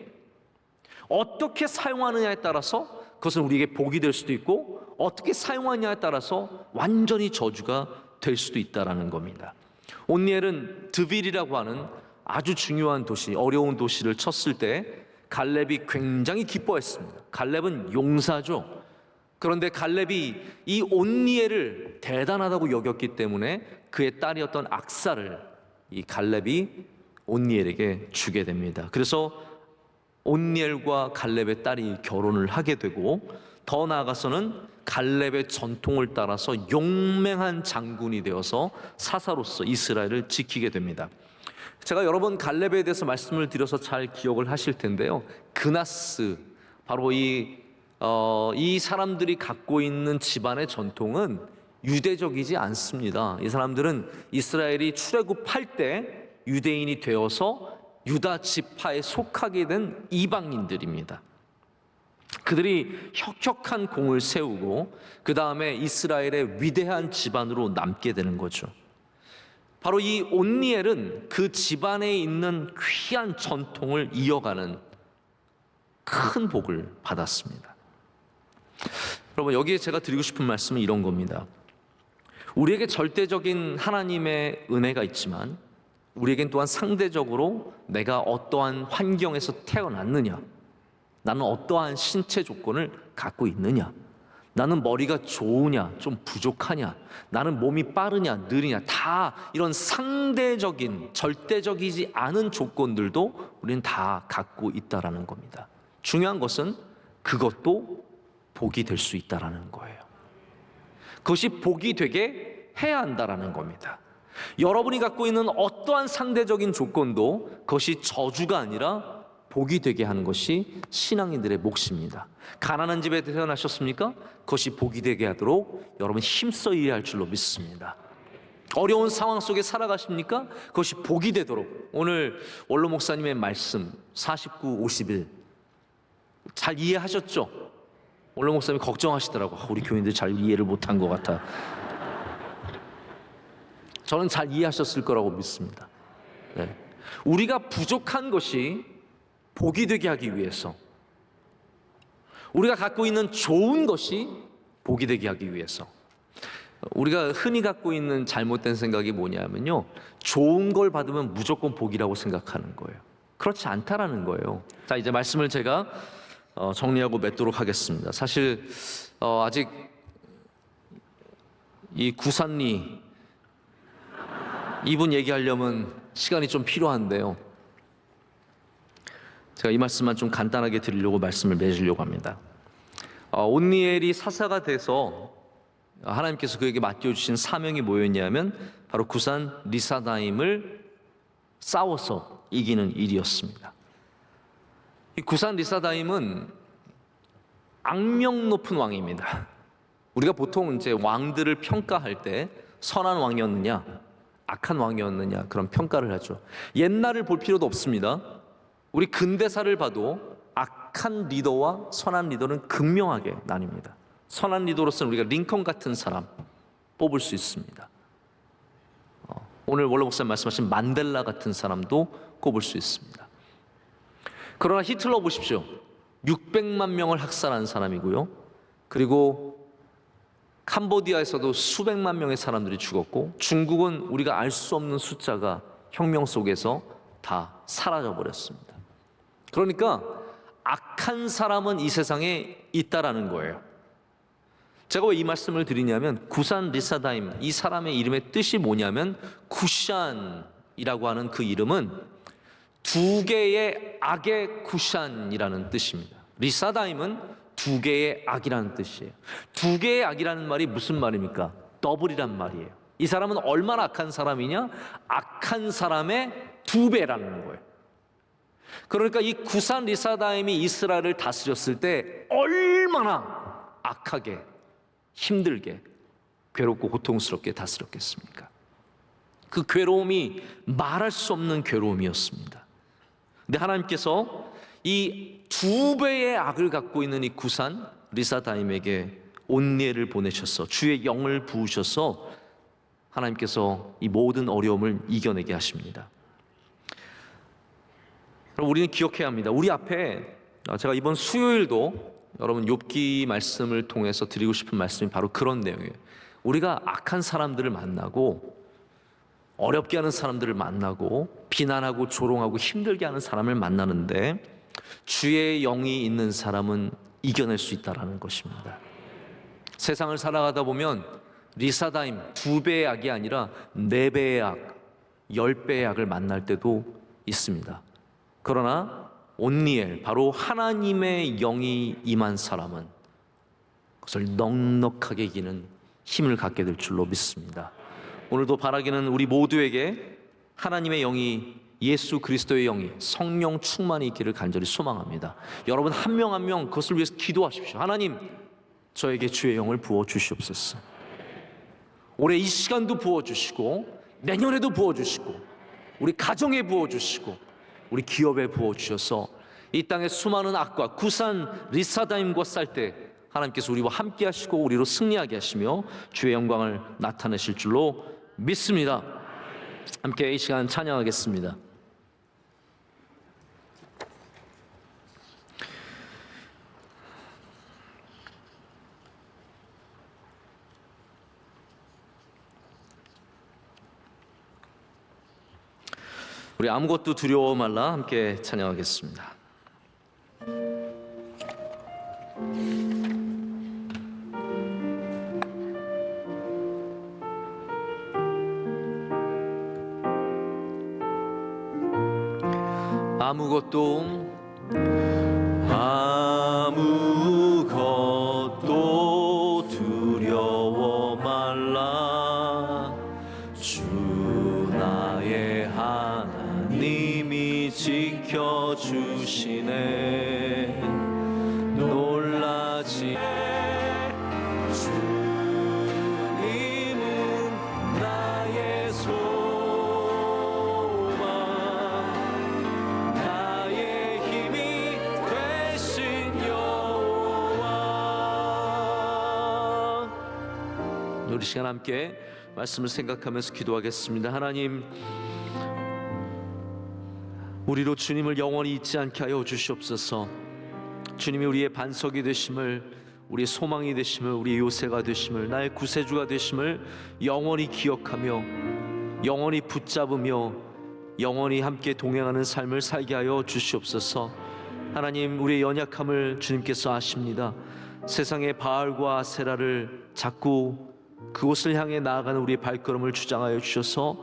어떻게 사용하느냐에 따라서 그것은 우리에게 복이 될 수도 있고 어떻게 사용하느냐에 따라서 완전히 저주가 될 수도 있다는 겁니다. 온니엘은 드빌이라고 하는 아주 중요한 도시, 어려운 도시를 쳤을 때 갈렙이 굉장히 기뻐했습니다. 갈렙은 용사죠. 그런데 갈렙이 이 온니엘을 대단하다고 여겼기 때문에 그의 딸이었던 악사를 이 갈렙이 온니엘에게 주게 됩니다. 그래서 온니엘과 갈렙의 딸이 결혼을 하게 되고 더 나아가서는 갈렙의 전통을 따라서 용맹한 장군이 되어서 사사로서 이스라엘을 지키게 됩니다. 제가 여러 번 갈렙에 대해서 말씀을 드려서 잘 기억을 하실 텐데요. 그나스, 바로 이 사람들이 갖고 있는 집안의 전통은 유대적이지 않습니다. 이 사람들은 이스라엘이 출애굽할 때 유대인이 되어서 유다 지파에 속하게 된 이방인들입니다. 그들이 혁혁한 공을 세우고 그 다음에 이스라엘의 위대한 집안으로 남게 되는 거죠. 바로 이 온니엘은 그 집안에 있는 귀한 전통을 이어가는 큰 복을 받았습니다. 여러분, 여기에 제가 드리고 싶은 말씀은 이런 겁니다. 우리에게 절대적인 하나님의 은혜가 있지만 우리에겐 또한 상대적으로 내가 어떠한 환경에서 태어났느냐, 나는 어떠한 신체 조건을 갖고 있느냐, 나는 머리가 좋으냐 좀 부족하냐, 나는 몸이 빠르냐 느리냐, 다 이런 상대적인 절대적이지 않은 조건들도 우리는 다 갖고 있다라는 겁니다. 중요한 것은 그것도 복이 될 수 있다라는 거예요. 그것이 복이 되게 해야 한다라는 겁니다. 여러분이 갖고 있는 어떠한 상대적인 조건도 그것이 저주가 아니라 복이 되게 하는 것이 신앙인들의 몫입니다. 가난한 집에 태어나셨습니까? 그것이 복이 되게 하도록 여러분 힘써 일해야 할 줄로 믿습니다. 어려운 상황 속에 살아가십니까? 그것이 복이 되도록 오늘 원로 목사님의 말씀 49, 51 잘 이해하셨죠? 원로 목사님이 걱정하시더라고. 우리 교인들 잘 이해를 못한 것 같아. 저는 잘 이해하셨을 거라고 믿습니다. 네. 우리가 부족한 것이 복이 되게 하기 위해서, 우리가 갖고 있는 좋은 것이 복이 되게 하기 위해서, 우리가 흔히 갖고 있는 잘못된 생각이 뭐냐면요, 좋은 걸 받으면 무조건 복이라고 생각하는 거예요. 그렇지 않다라는 거예요. 자, 이제 말씀을 제가 정리하고 맺도록 하겠습니다. 사실 아직 이 구산리 이분 얘기하려면 시간이 좀 필요한데요, 제가 이 말씀만 좀 간단하게 드리려고 말씀을 맺으려고 합니다. 온니엘이 사사가 돼서 하나님께서 그에게 맡겨주신 사명이 뭐였냐면 바로 구산 리사다임을 싸워서 이기는 일이었습니다. 이 구산 리사다임은 악명 높은 왕입니다. 우리가 보통 이제 왕들을 평가할 때 선한 왕이었느냐, 악한 왕이었느냐 그런 평가를 하죠. 옛날을 볼 필요도 없습니다. 우리 근대사를 봐도 악한 리더와 선한 리더는 극명하게 나뉩니다. 선한 리더로서는 우리가 링컨 같은 사람 뽑을 수 있습니다. 오늘 원로 목사님 말씀하신 만델라 같은 사람도 꼽을 수 있습니다. 그러나 히틀러 보십시오. 600만 명을 학살한 사람이고요. 그리고 캄보디아에서도 수백만 명의 사람들이 죽었고, 중국은 우리가 알 수 없는 숫자가 혁명 속에서 다 사라져 버렸습니다. 그러니까 악한 사람은 이 세상에 있다라는 거예요. 제가 왜 이 말씀을 드리냐면, 구산 리사다임, 이 사람의 이름의 뜻이 뭐냐면 쿠샨이라고 하는 그 이름은 두 개의 악의 쿠샨이라는 뜻입니다. 리사다임은 두 개의 악이라는 뜻이에요. 두 개의 악이라는 말이 무슨 말입니까? 더블이란 말이에요. 이 사람은 얼마나 악한 사람이냐? 악한 사람의 두 배라는 거예요. 그러니까 이 구산 리사다임이 이스라엘을 다스렸을 때 얼마나 악하게, 힘들게, 괴롭고 고통스럽게 다스렸겠습니까? 그 괴로움이 말할 수 없는 괴로움이었습니다. 근데 하나님께서 이 두 배의 악을 갖고 있는 이 구산 리사다임에게 온니엘을 보내셔서 주의 영을 부으셔서 하나님께서 이 모든 어려움을 이겨내게 하십니다. 그럼 우리는 기억해야 합니다. 우리 앞에 제가 이번 수요일도 여러분 욥기 말씀을 통해서 드리고 싶은 말씀이 바로 그런 내용이에요. 우리가 악한 사람들을 만나고 어렵게 하는 사람들을 만나고 비난하고 조롱하고 힘들게 하는 사람을 만나는데 주의 영이 있는 사람은 이겨낼 수 있다는 것입니다. 세상을 살아가다 보면 리사다임 두 배의 악이 아니라 네 배의 악, 10배의 악을 만날 때도 있습니다. 그러나 온니엘, 바로 하나님의 영이 임한 사람은 그것을 넉넉하게 이기는 힘을 갖게 될 줄로 믿습니다. 오늘도 바라기는 우리 모두에게 하나님의 영이, 예수 그리스도의 영이, 성령 충만이 있기를 간절히 소망합니다. 여러분 한 명 한 명 그것을 위해서 기도하십시오. 하나님, 저에게 주의 영을 부어주시옵소서. 올해 이 시간도 부어주시고 내년에도 부어주시고 우리 가정에 부어주시고 우리 기업에 부어주셔서 이 땅의 수많은 악과 구산 리사다임과 쌀 때 하나님께서 우리와 함께 하시고 우리로 승리하게 하시며 주의 영광을 나타내실 줄로 믿습니다. 함께 이 시간 찬양하겠습니다. 우리 아무것도 두려워 말라 함께 찬양하겠습니다. 아무것도 두려워 말라. 주 나의 하나님이 지켜주시네. 놀라지 주님은 나의 소망, 나의 힘이 되신 여호와. 우리 시간 함께 말씀을 생각하면서 기도하겠습니다. 하나님, 우리로 주님을 영원히 잊지 않게 하여 주시옵소서. 주님이 우리의 반석이 되심을, 우리의 소망이 되심을, 우리의 요새가 되심을, 나의 구세주가 되심을 영원히 기억하며 영원히 붙잡으며 영원히 함께 동행하는 삶을 살게 하여 주시옵소서. 하나님, 우리의 연약함을 주님께서 아십니다. 세상의 바알과 아세라를 자꾸 그곳을 향해 나아가는 우리의 발걸음을 주장하여 주셔서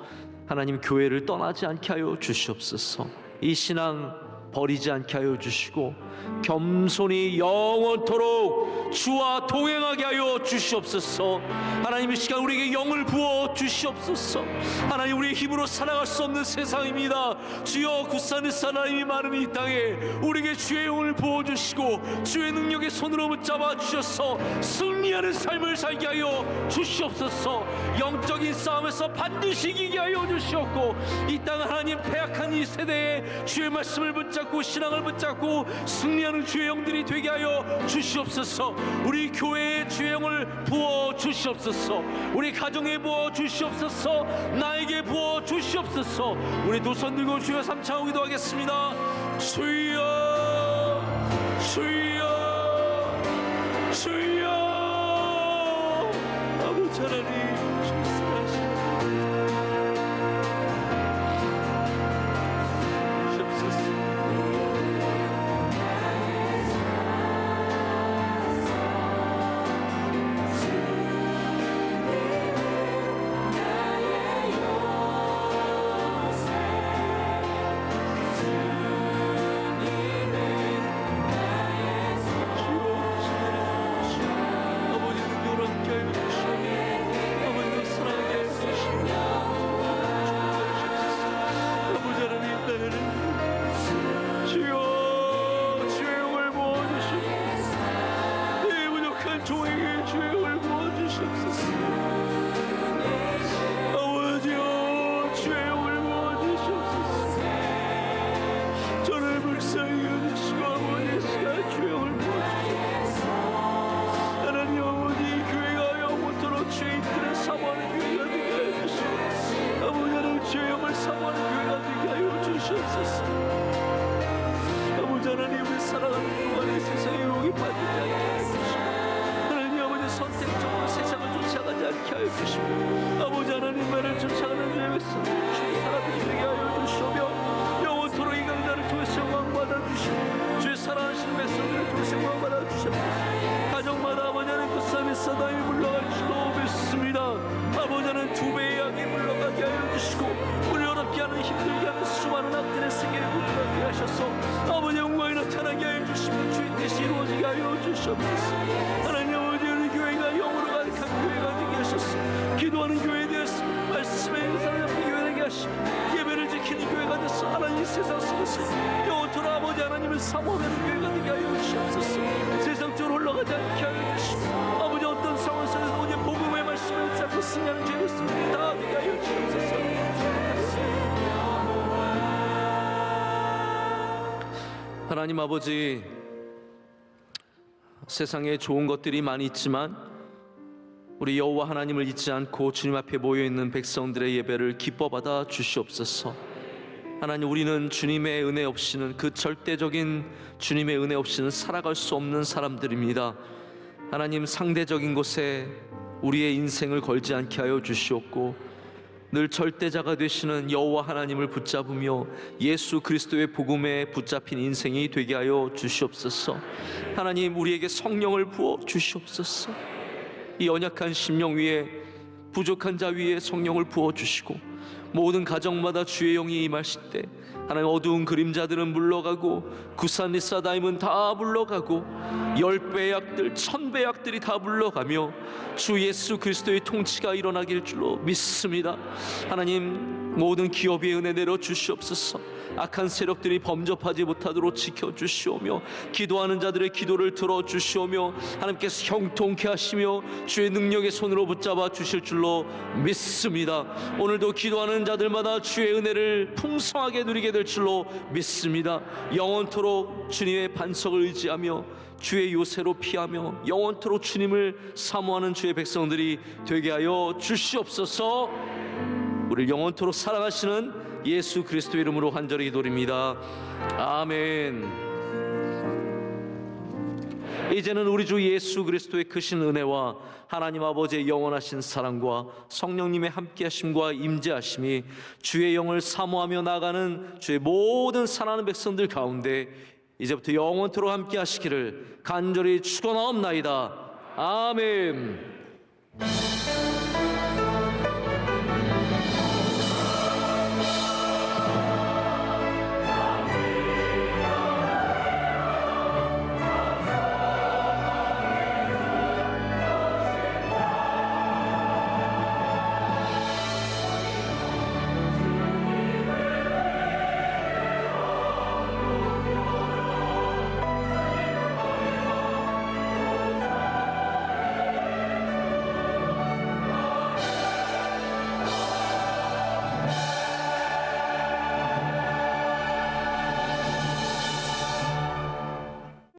하나님, 교회를 떠나지 않게 하여 주시옵소서. 이 신앙 버리지 않게 하여 주시고 겸손히 영원토록 주와 동행하게 하여 주시옵소서. 하나님, 이 시간 우리에게 영을 부어 주시옵소서. 하나님, 우리의 힘으로 살아갈 수 없는 세상입니다. 주여, 굳사는 하나님이 많은 이 땅에 우리에게 주의 영을 부어 주시고 주의 능력의 손으로 붙잡아 주셔서 승리하는 삶을 살게 하여 주시옵소서. 영적인 싸움에서 반드시 이기게 하여 주시옵고 이 땅 하나님 패악한 이 세대에 주의 말씀을 붙잡고 신앙을 붙잡고 승리하는 주의 영들이 되게 하여 주시옵소서. 우리 교회에 주의 영을 부어 주시옵소서. 우리 가정에 부어 주시옵소서. 나에게 부어 주시옵소서. 우리 두 손 들고 주여 삼창하고 기도하겠습니다. 주여, 주여, 주여. 아버지 하나님, 아버지 하나님만을 쫓아가는 주의 백성 주의 사람들이 되게 하여 주시오며 영원토록 이 강단을 통해서 영광 받아주시고 주의 사랑하시는 백성들을 통해서 영광 받아주시옵소서. 가정마다 아버지 하나님 굳사함의 사단이 물러갈 줄로 믿습니다. 아버지 하나님 두 배의 약이 물러가게 하여 주시고 우리 어렵게 하는 힘들게 하는 수많은 악들의 세계를 물러가게 하셔서 아버지 영광이 나타나게 하여 주시며 주의 뜻이 이루어지게 하여 주시옵소서. 하나님 아버지, 우리 교회가 영으로 가득한 교회가 되게 하셔서 기도하는 교회에 대해서 말씀의 은사를 잡는 교회 되게 하시고 예배를 지키는 교회가 되어서 하나님 세상 속에서 영원토록 아버지 하나님을 사모하는 교회가 되게 하여 주시옵소서. 세상적으로 올라가지 않게 하여 주시고 아버지 어떤 상황 속에서 오직 복음의 말씀을 붙잡고 승리하는 죄를 다 되게 하여 주시옵소서. 하나님 아버지, 세상에 좋은 것들이 많이 있지만 우리 여호와 하나님을 잊지 않고 주님 앞에 모여있는 백성들의 예배를 기뻐 받아 주시옵소서. 하나님, 우리는 주님의 은혜 없이는, 그 절대적인 주님의 은혜 없이는 살아갈 수 없는 사람들입니다. 하나님, 상대적인 곳에 우리의 인생을 걸지 않게 하여 주시옵고, 늘 절대자가 되시는 여호와 하나님을 붙잡으며 예수 그리스도의 복음에 붙잡힌 인생이 되게 하여 주시옵소서. 하나님, 우리에게 성령을 부어 주시옵소서. 이 연약한 심령 위에, 부족한 자 위에 성령을 부어 주시고, 모든 가정마다 주의 영이 임하실 때 하나님, 어두운 그림자들은 물러가고 구산 리사다임은 다 물러가고 10배 약들 1000배 약들이 다 물러가며 주 예수 그리스도의 통치가 일어나길 줄로 믿습니다. 하나님, 모든 기업의 은혜 내려 주시옵소서. 악한 세력들이 범접하지 못하도록 지켜주시오며, 기도하는 자들의 기도를 들어주시오며, 하나님께서 형통케 하시며 주의 능력의 손으로 붙잡아 주실 줄로 믿습니다. 오늘도 기도하는 자들마다 주의 은혜를 풍성하게 누리게 될 줄로 믿습니다. 영원토록 주님의 반석을 의지하며 주의 요새로 피하며 영원토록 주님을 사모하는 주의 백성들이 되게 하여 주시옵소서. 우리를 영원토록 사랑하시는 예수 그리스도 이름으로 간절히 기도드립니다. 아멘. 이제는 우리 주 예수 그리스도의 크신 은혜와 하나님 아버지의 영원하신 사랑과 성령님의 함께하심과 임재하심이 주의 영을 사모하며 나아가는 주의 모든 사랑하는 백성들 가운데 이제부터 영원토록 함께하시기를 간절히 축원하옵나이다. 아멘.